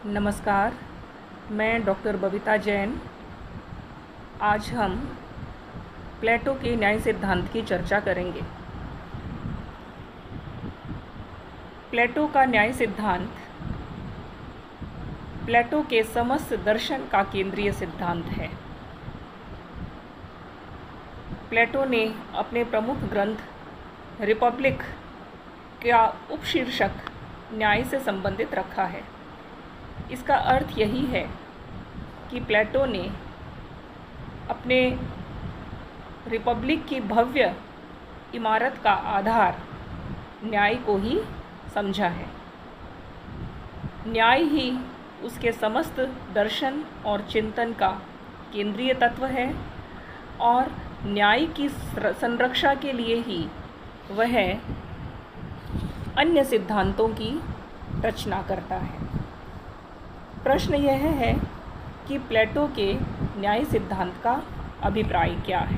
नमस्कार, मैं डॉक्टर बबीता जैन। आज हम प्लेटो के न्याय सिद्धांत की चर्चा करेंगे। प्लेटो का न्याय सिद्धांत प्लेटो के समस्त दर्शन का केंद्रीय सिद्धांत है। प्लेटो ने अपने प्रमुख ग्रंथ रिपब्लिक का उपशीर्षक न्याय से संबंधित रखा है। इसका अर्थ यही है कि प्लेटो ने अपने रिपब्लिक की भव्य इमारत का आधार न्याय को ही समझा है। न्याय ही उसके समस्त दर्शन और चिंतन का केंद्रीय तत्व है और न्याय की संरक्षा के लिए ही वह अन्य सिद्धांतों की रचना करता है। प्रश्न यह है कि प्लेटो के न्याय सिद्धांत का अभिप्राय क्या है।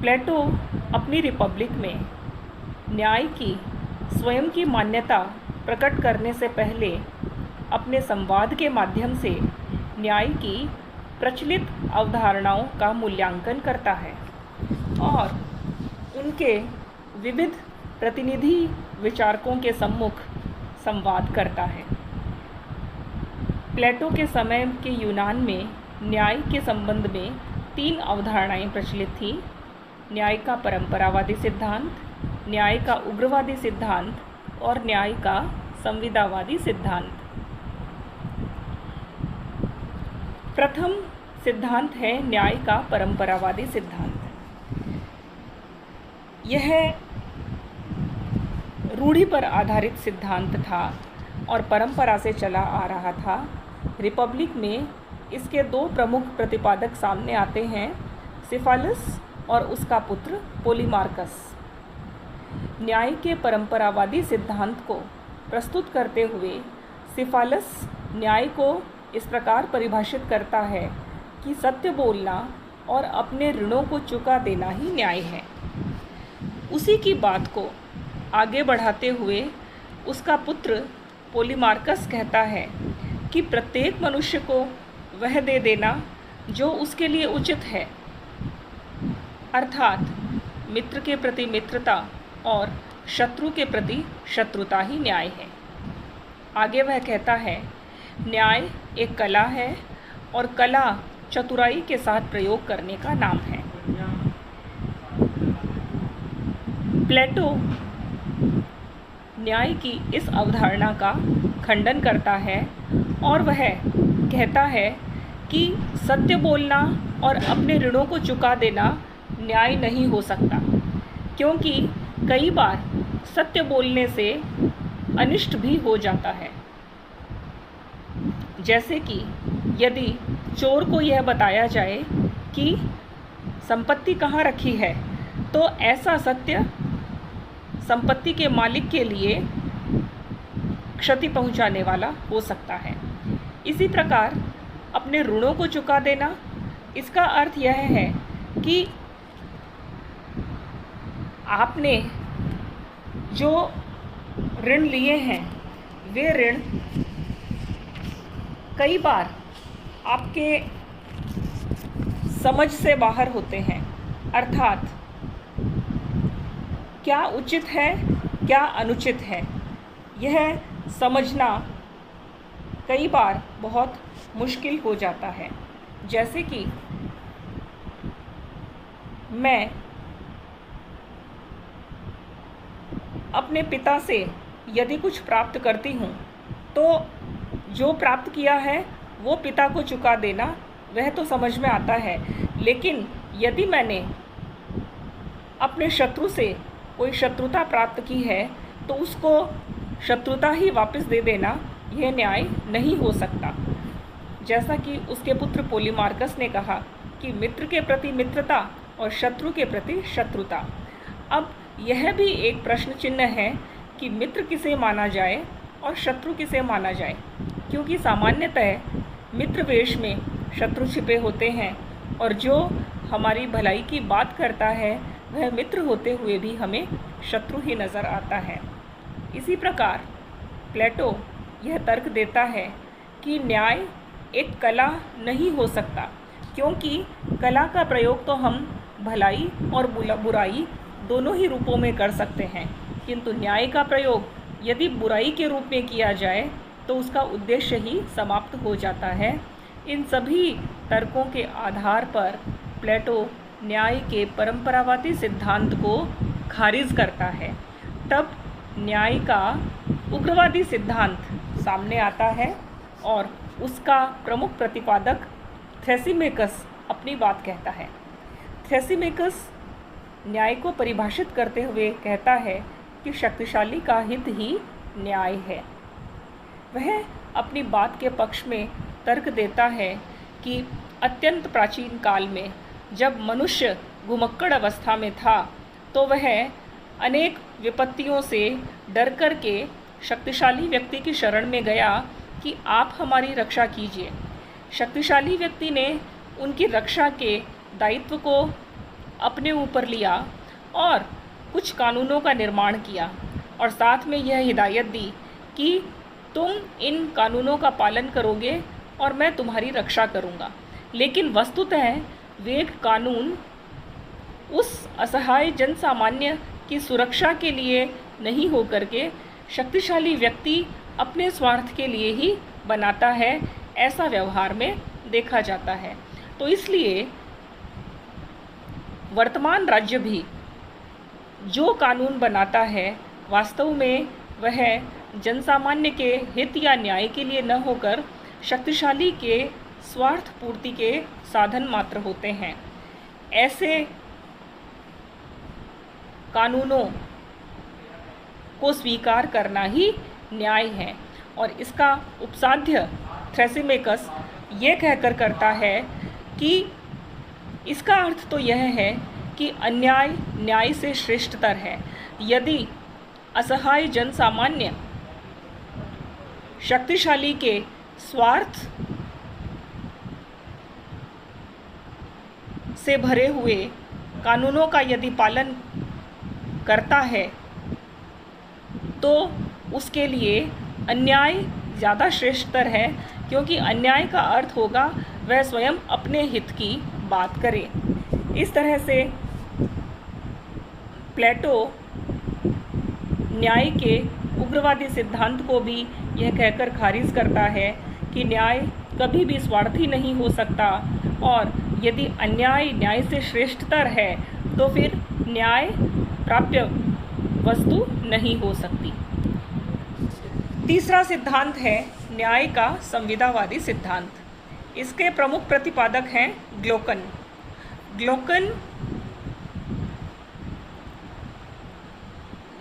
प्लेटो अपनी रिपब्लिक में न्याय की स्वयं की मान्यता प्रकट करने से पहले अपने संवाद के माध्यम से न्याय की प्रचलित अवधारणाओं का मूल्यांकन करता है और उनके विविध प्रतिनिधि विचारकों के सम्मुख संवाद करता है। प्लेटो के समय के यूनान में न्याय के संबंध में 3 अवधारणाएं प्रचलित थीं: न्याय का परंपरावादी सिद्धांत, न्याय का उग्रवादी सिद्धांत और न्याय का संविदावादी सिद्धांत। प्रथम सिद्धांत है न्याय का परंपरावादी सिद्धांत। यह रूढ़ि पर आधारित सिद्धांत था और परंपरा से चला आ रहा था। रिपब्लिक में इसके 2 प्रमुख प्रतिपादक सामने आते हैं, सिफालस और उसका पुत्र पोलीमार्कस। न्याय के परंपरावादी सिद्धांत को प्रस्तुत करते हुए सिफालस न्याय को इस प्रकार परिभाषित करता है कि सत्य बोलना और अपने ऋणों को चुका देना ही न्याय है। उसी की बात को आगे बढ़ाते हुए उसका पुत्र पोलीमार्कस कहता है कि प्रत्येक मनुष्य को वह दे देना जो उसके लिए उचित है, अर्थात मित्र के प्रति मित्रता और शत्रु के प्रति शत्रुता ही न्याय है। आगे वह कहता है, न्याय एक कला है और कला चतुराई के साथ प्रयोग करने का नाम है। प्लेटो न्याय की इस अवधारणा का खंडन करता है और वह कहता है कि सत्य बोलना और अपने ऋणों को चुका देना न्याय नहीं हो सकता, क्योंकि कई बार सत्य बोलने से अनिष्ट भी हो जाता है। जैसे कि यदि चोर को यह बताया जाए कि संपत्ति कहाँ रखी है, तो ऐसा सत्य संपत्ति के मालिक के लिए क्षति पहुंचाने वाला हो सकता है। इसी प्रकार अपने ऋणों को चुका देना, इसका अर्थ यह है कि आपने जो ऋण लिए हैं वे ऋण कई बार आपके समझ से बाहर होते हैं, अर्थात क्या उचित है क्या अनुचित है यह समझना कई बार बहुत मुश्किल हो जाता है। जैसे कि मैं अपने पिता से यदि कुछ प्राप्त करती हूँ तो जो प्राप्त किया है वो पिता को चुका देना वह तो समझ में आता है, लेकिन यदि मैंने अपने शत्रु से कोई शत्रुता प्राप्त की है तो उसको शत्रुता ही वापस दे देना यह न्याय नहीं हो सकता। जैसा कि उसके पुत्र पोलीमार्कस ने कहा कि मित्र के प्रति मित्रता और शत्रु के प्रति शत्रुता। अब यह भी एक प्रश्न चिन्ह है कि मित्र किसे माना जाए और शत्रु किसे माना जाए, क्योंकि सामान्यतः मित्र वेश में शत्रु छिपे होते हैं और जो हमारी भलाई की बात करता है वह मित्र होते हुए भी हमें शत्रु ही नज़र आता है। इसी प्रकार प्लेटो यह तर्क देता है कि न्याय एक कला नहीं हो सकता, क्योंकि कला का प्रयोग तो हम भलाई और बुराई दोनों ही रूपों में कर सकते हैं, किंतु न्याय का प्रयोग यदि बुराई के रूप में किया जाए तो उसका उद्देश्य ही समाप्त हो जाता है। इन सभी तर्कों के आधार पर प्लेटो न्याय के परंपरावादी सिद्धांत को खारिज करता है। तब न्याय का उग्रवादी सिद्धांत सामने आता है और उसका प्रमुख प्रतिपादक थ्रेसिमेकस अपनी बात कहता है। थ्रेसिमेकस न्याय को परिभाषित करते हुए कहता है कि शक्तिशाली का हित ही न्याय है। वह अपनी बात के पक्ष में तर्क देता है कि अत्यंत प्राचीन काल में जब मनुष्य घुमक्कड़ अवस्था में था तो वह अनेक विपत्तियों से डर कर के शक्तिशाली व्यक्ति की शरण में गया कि आप हमारी रक्षा कीजिए। शक्तिशाली व्यक्ति ने उनकी रक्षा के दायित्व को अपने ऊपर लिया और कुछ कानूनों का निर्माण किया और साथ में यह हिदायत दी कि तुम इन कानूनों का पालन करोगे और मैं तुम्हारी रक्षा करूँगा। लेकिन वस्तुतः वे कानून उस असहाय जनसामान्य की सुरक्षा के लिए नहीं होकर के शक्तिशाली व्यक्ति अपने स्वार्थ के लिए ही बनाता है, ऐसा व्यवहार में देखा जाता है। तो इसलिए वर्तमान राज्य भी जो कानून बनाता है वास्तव में वह जनसामान्य के हित या न्याय के लिए न होकर शक्तिशाली के स्वार्थ पूर्ति के साधन मात्र होते हैं। ऐसे कानूनों को स्वीकार करना ही न्याय है और इसका उपसाध्य थ्रेसिमेकस ये कहकर करता है कि इसका अर्थ तो यह है कि अन्याय न्याय से श्रेष्ठतर है। यदि असहाय जनसामान्य शक्तिशाली के स्वार्थ से भरे हुए कानूनों का यदि पालन करता है तो उसके लिए अन्याय ज़्यादा श्रेष्ठतर है, क्योंकि अन्याय का अर्थ होगा वह स्वयं अपने हित की बात करे। इस तरह से प्लेटो न्याय के उग्रवादी सिद्धांत को भी यह कहकर खारिज करता है कि न्याय कभी भी स्वार्थी नहीं हो सकता और यदि अन्याय न्याय से श्रेष्ठतर है तो फिर न्याय प्राप्य वस्तु नहीं हो सकती। तीसरा सिद्धांत है न्याय का संविदावादी सिद्धांत। इसके प्रमुख प्रतिपादक हैं ग्लोकन। ग्लोकन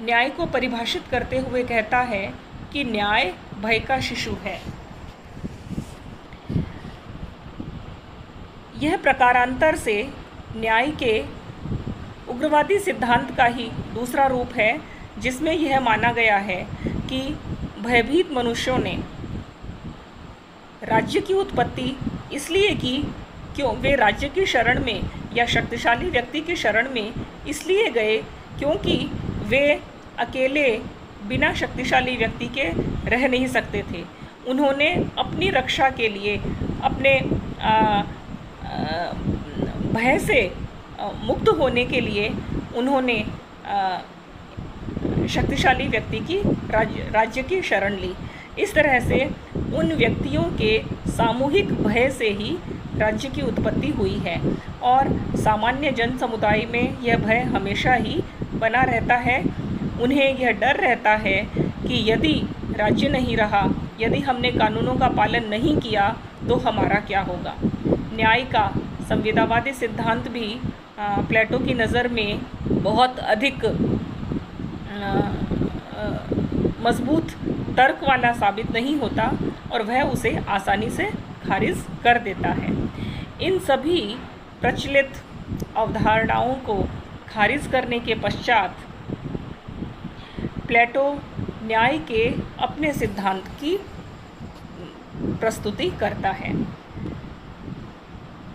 न्याय को परिभाषित करते हुए कहता है कि न्याय भय का शिशु है। यह प्रकारांतर से न्याय के उग्रवादी सिद्धांत का ही दूसरा रूप है, जिसमें यह माना गया है कि भयभीत मनुष्यों ने राज्य की उत्पत्ति इसलिए की क्यों वे राज्य की शरण में या शक्तिशाली व्यक्ति की शरण में इसलिए गए क्योंकि वे अकेले बिना शक्तिशाली व्यक्ति के रह नहीं सकते थे। उन्होंने अपनी रक्षा के लिए अपने भय से मुक्त होने के लिए उन्होंने शक्तिशाली व्यक्ति की राज्य की शरण ली। इस तरह से उन व्यक्तियों के सामूहिक भय से ही राज्य की उत्पत्ति हुई है और सामान्य जन समुदाय में यह भय हमेशा ही बना रहता है। उन्हें यह डर रहता है कि यदि राज्य नहीं रहा, यदि हमने कानूनों का पालन नहीं किया तो हमारा क्या होगा। न्याय का संविदावादी सिद्धांत भी प्लेटो की नज़र में बहुत अधिक मजबूत तर्क वाला साबित नहीं होता और वह उसे आसानी से खारिज कर देता है। इन सभी प्रचलित अवधारणाओं को खारिज करने के पश्चात प्लेटो न्याय के अपने सिद्धांत की प्रस्तुति करता है।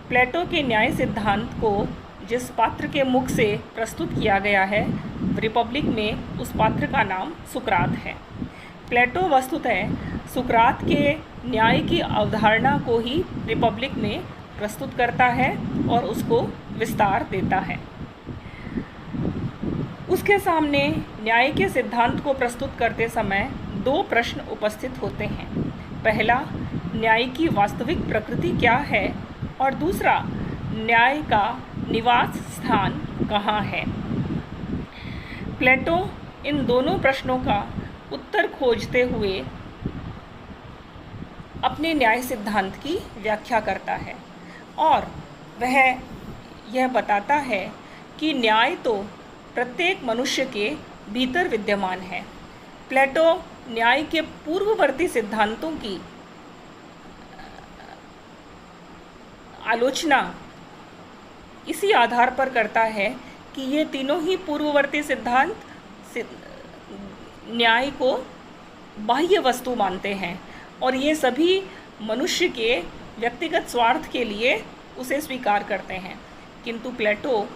प्लेटो के न्याय सिद्धांत को जिस पात्र के मुख से प्रस्तुत किया गया है, रिपब्लिक में उस पात्र का नाम सुकरात है। प्लेटो वस्तुतः सुकरात के न्याय की अवधारणा को ही रिपब्लिक में प्रस्तुत करता है और उसको विस्तार देता है। उसके सामने न्याय के सिद्धांत को प्रस्तुत करते समय दो प्रश्न उपस्थित होते हैं। पहला, न्याय की वास्तविक प्रकृति क्या है, और दूसरा, न्याय का निवास स्थान कहाँ है। प्लेटो इन दोनों प्रश्नों का उत्तर खोजते हुए अपने न्याय सिद्धांत की व्याख्या करता है और वह यह बताता है कि न्याय तो प्रत्येक मनुष्य के भीतर विद्यमान है। प्लेटो न्याय के पूर्ववर्ती सिद्धांतों की आलोचना इसी आधार पर करता है कि ये तीनों ही पूर्ववर्ती सिद्धांत न्याय को बाह्य वस्तु मानते हैं और ये सभी मनुष्य के व्यक्तिगत स्वार्थ के लिए उसे स्वीकार करते हैं। किंतु प्लेटो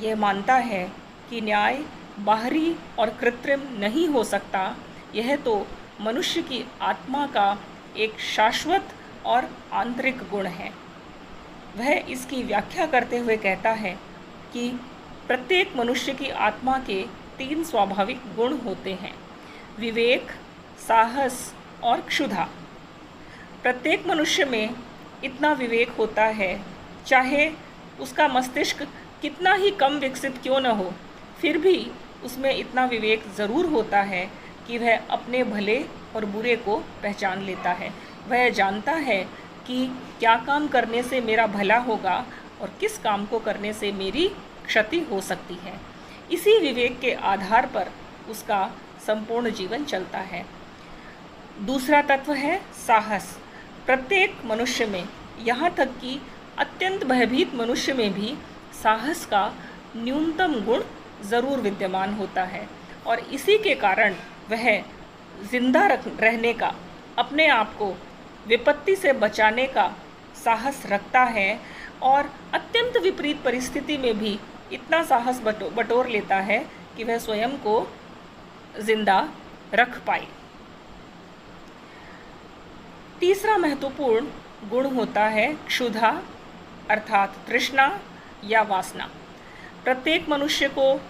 यह मानता है कि न्याय बाहरी और कृत्रिम नहीं हो सकता, यह तो मनुष्य की आत्मा का एक शाश्वत और आंतरिक गुण है। वह इसकी व्याख्या करते हुए कहता है कि प्रत्येक मनुष्य की आत्मा के 3 स्वाभाविक गुण होते हैं: विवेक, साहस और क्षुधा। प्रत्येक मनुष्य में इतना विवेक होता है, चाहे उसका मस्तिष्क कितना ही कम विकसित क्यों न हो, फिर भी उसमें इतना विवेक ज़रूर होता है कि वह अपने भले और बुरे को पहचान लेता है। वह जानता है कि क्या काम करने से मेरा भला होगा और किस काम को करने से मेरी क्षति हो सकती है। इसी विवेक के आधार पर उसका संपूर्ण जीवन चलता है। दूसरा तत्व है साहस। प्रत्येक मनुष्य में, यहाँ तक कि अत्यंत भयभीत मनुष्य में भी साहस का न्यूनतम गुण ज़रूर विद्यमान होता है और इसी के कारण वह जिंदा रहने का, अपने आप को विपत्ति से बचाने का साहस रखता है और अत्यंत विपरीत परिस्थिति में भी इतना साहस बटोर लेता है कि वह स्वयं को जिंदा रख पाए। तीसरा महत्वपूर्ण गुण होता है क्षुधा, अर्थात तृष्णा या वासना। प्रत्येक मनुष्य को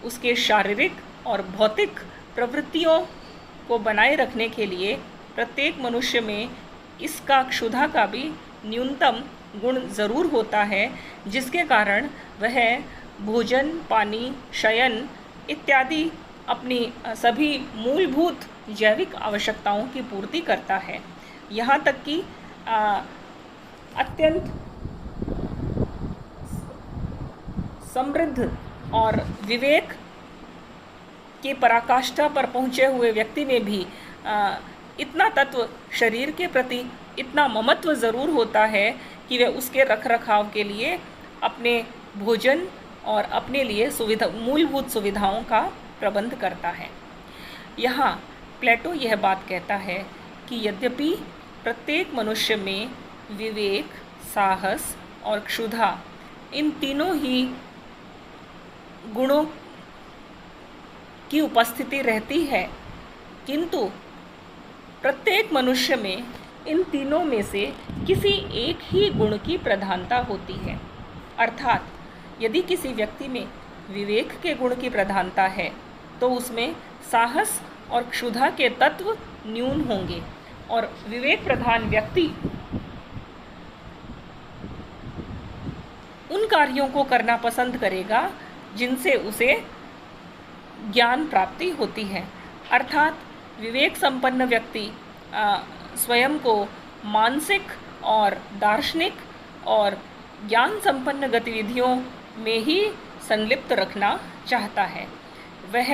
उसके शारीरिक और भौतिक प्रवृत्तियों को बनाए रखने के लिए प्रत्येक मनुष्य में इसका क्षुधा का भी न्यूनतम गुण ज़रूर होता है, जिसके कारण वह भोजन, पानी, शयन इत्यादि अपनी सभी मूलभूत जैविक आवश्यकताओं की पूर्ति करता है। यहाँ तक कि अत्यंत समृद्ध और विवेक की पराकाष्ठा पर पहुँचे हुए व्यक्ति में भी इतना तत्व शरीर के प्रति इतना ममत्व ज़रूर होता है कि वह उसके रखरखाव के लिए अपने भोजन और अपने लिए मूलभूत सुविधाओं का प्रबंध करता है। यहाँ प्लेटो यह बात कहता है कि यद्यपि प्रत्येक मनुष्य में विवेक, साहस और क्षुधा, इन तीनों ही गुणों की उपस्थिति रहती है, किंतु प्रत्येक मनुष्य में इन तीनों में से किसी एक ही गुण की प्रधानता होती है। अर्थात यदि किसी व्यक्ति में विवेक के गुण की प्रधानता है तो उसमें साहस और क्षुधा के तत्व न्यून होंगे और विवेक प्रधान व्यक्ति उन कार्यों को करना पसंद करेगा जिनसे उसे ज्ञान प्राप्ति होती है। अर्थात विवेक संपन्न व्यक्ति स्वयं को मानसिक और दार्शनिक और ज्ञान संपन्न गतिविधियों में ही संलिप्त रखना चाहता है। वह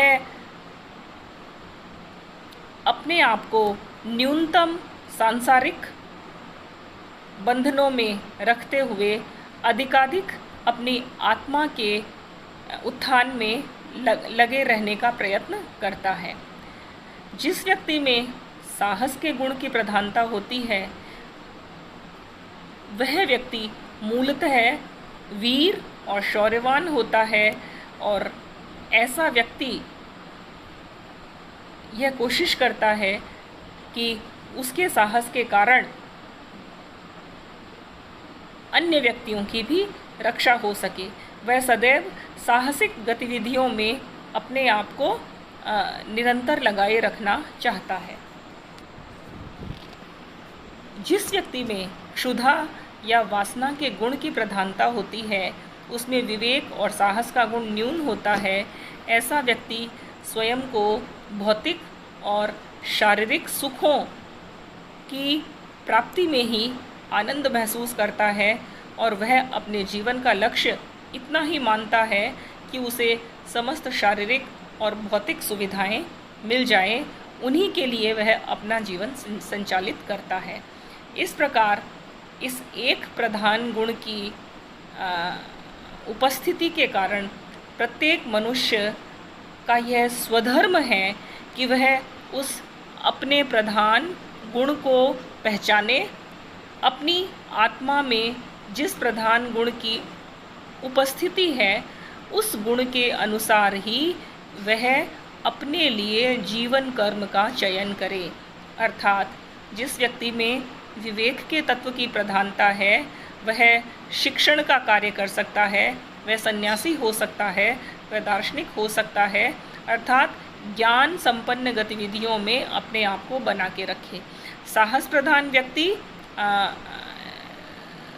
अपने आप को न्यूनतम सांसारिक बंधनों में रखते हुए अधिकाधिक अपनी आत्मा के उत्थान में लगे रहने का प्रयत्न करता है। जिस व्यक्ति में साहस के गुण की प्रधानता होती है, वह व्यक्ति मूलतः वीर और शौर्यवान होता है और ऐसा व्यक्ति यह कोशिश करता है कि उसके साहस के कारण अन्य व्यक्तियों की भी रक्षा हो सके। वह सदैव साहसिक गतिविधियों में अपने आप को निरंतर लगाए रखना चाहता है। जिस व्यक्ति में क्षुधा या वासना के गुण की प्रधानता होती है, उसमें विवेक और साहस का गुण न्यून होता है। ऐसा व्यक्ति स्वयं को भौतिक और शारीरिक सुखों की प्राप्ति में ही आनंद महसूस करता है और वह अपने जीवन का लक्ष्य इतना ही मानता है कि उसे समस्त शारीरिक और भौतिक सुविधाएं मिल जाएं, उन्हीं के लिए वह अपना जीवन संचालित करता है। इस प्रकार इस एक प्रधान गुण की उपस्थिति के कारण प्रत्येक मनुष्य का यह स्वधर्म है कि वह उस अपने प्रधान गुण को पहचाने। अपनी आत्मा में जिस प्रधान गुण की उपस्थिति है, उस गुण के अनुसार ही वह अपने लिए जीवन कर्म का चयन करे। अर्थात जिस व्यक्ति में विवेक के तत्व की प्रधानता है, वह शिक्षण का कार्य कर सकता है, वह सन्यासी हो सकता है, वह दार्शनिक हो सकता है, अर्थात ज्ञान संपन्न गतिविधियों में अपने आप को बना के रखे। साहस प्रधान व्यक्ति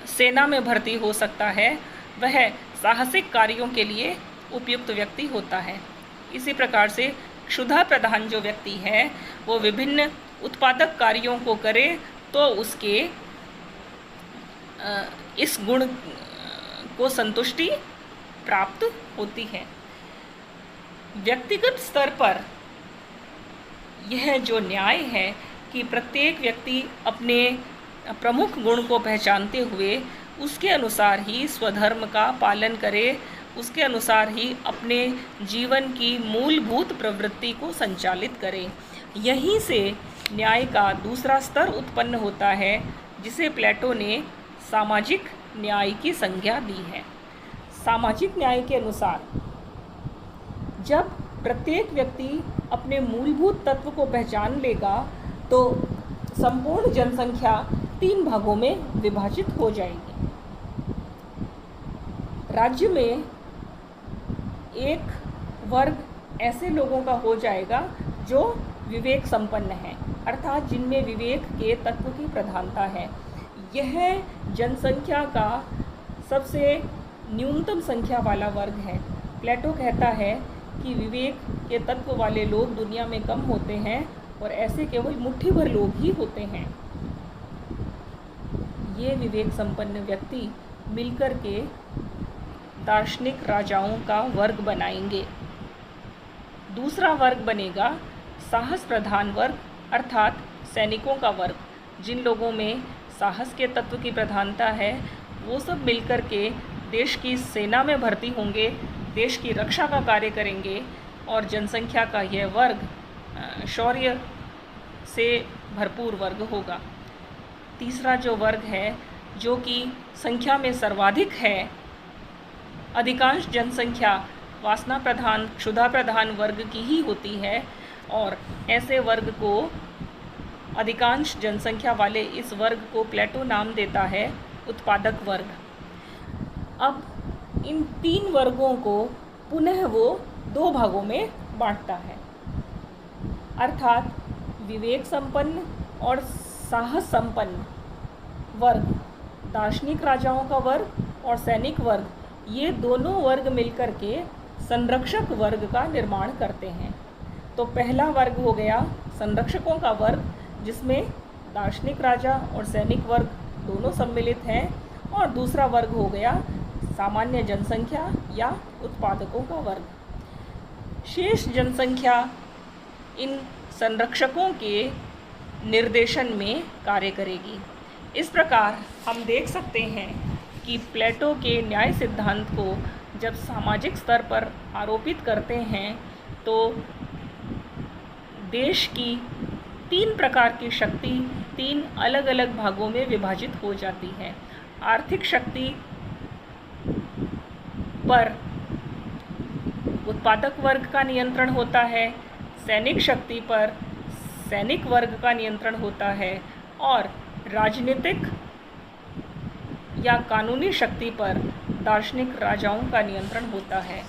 सेना में भर्ती हो सकता है, वह साहसिक कार्यों के लिए उपयुक्त व्यक्ति होता है। इसी प्रकार से क्षुधा प्रधान जो व्यक्ति है, वो विभिन्न उत्पादक कार्यों को करे तो उसके इस गुण को संतुष्टि प्राप्त होती है। व्यक्तिगत स्तर पर यह जो न्याय है कि प्रत्येक व्यक्ति अपने प्रमुख गुण को पहचानते हुए उसके अनुसार ही स्वधर्म का पालन करे, उसके अनुसार ही अपने जीवन की मूलभूत प्रवृत्ति को संचालित करे। यहीं से न्याय का दूसरा स्तर उत्पन्न होता है, जिसे प्लेटो ने सामाजिक न्याय की संज्ञा दी है। सामाजिक न्याय के अनुसार जब प्रत्येक व्यक्ति अपने मूलभूत तत्व को पहचान लेगा तो संपूर्ण जनसंख्या 3 भागों में विभाजित हो जाएगी। राज्य में एक वर्ग ऐसे लोगों का हो जाएगा जो विवेक संपन्न है, अर्थात जिनमें विवेक के तत्व की प्रधानता है। यह जनसंख्या का सबसे न्यूनतम संख्या वाला वर्ग है। प्लेटो कहता है कि विवेक के तत्व वाले लोग दुनिया में कम होते हैं और ऐसे केवल मुट्ठी भर लोग ही होते हैं। ये विवेक संपन्न व्यक्ति मिलकर के दार्शनिक राजाओं का वर्ग बनाएंगे। दूसरा वर्ग बनेगा साहस प्रधान वर्ग, अर्थात सैनिकों का वर्ग। जिन लोगों में साहस के तत्व की प्रधानता है, वो सब मिलकर के देश की सेना में भर्ती होंगे, देश की रक्षा का कार्य करेंगे और जनसंख्या का यह वर्ग शौर्य से भरपूर वर्ग होगा। तीसरा जो वर्ग है, जो कि संख्या में सर्वाधिक है, अधिकांश जनसंख्या वासना प्रधान क्षुधा प्रधान वर्ग की ही होती है और ऐसे वर्ग को, अधिकांश जनसंख्या वाले इस वर्ग को प्लेटो नाम देता है उत्पादक वर्ग। अब इन 3 वर्गों को पुनः वो 2 भागों में बांटता है, अर्थात विवेक संपन्न और साहस संपन्न वर्ग, दार्शनिक राजाओं का वर्ग और सैनिक वर्ग, ये दोनों वर्ग मिलकर के संरक्षक वर्ग का निर्माण करते हैं। तो पहला वर्ग हो गया संरक्षकों का वर्ग, जिसमें दार्शनिक राजा और सैनिक वर्ग दोनों सम्मिलित हैं, और दूसरा वर्ग हो गया सामान्य जनसंख्या या उत्पादकों का वर्ग। शेष जनसंख्या इन संरक्षकों के निर्देशन में कार्य करेगी। इस प्रकार हम देख सकते हैं कि प्लेटो के न्याय सिद्धांत को जब सामाजिक स्तर पर आरोपित करते हैं तो देश की 3 प्रकार की शक्ति 3 अलग अलग भागों में विभाजित हो जाती है। आर्थिक शक्ति पर उत्पादक वर्ग का नियंत्रण होता है, सैनिक शक्ति पर सैनिक वर्ग का नियंत्रण होता है और राजनीतिक या कानूनी शक्ति पर दार्शनिक राजाओं का नियंत्रण होता है।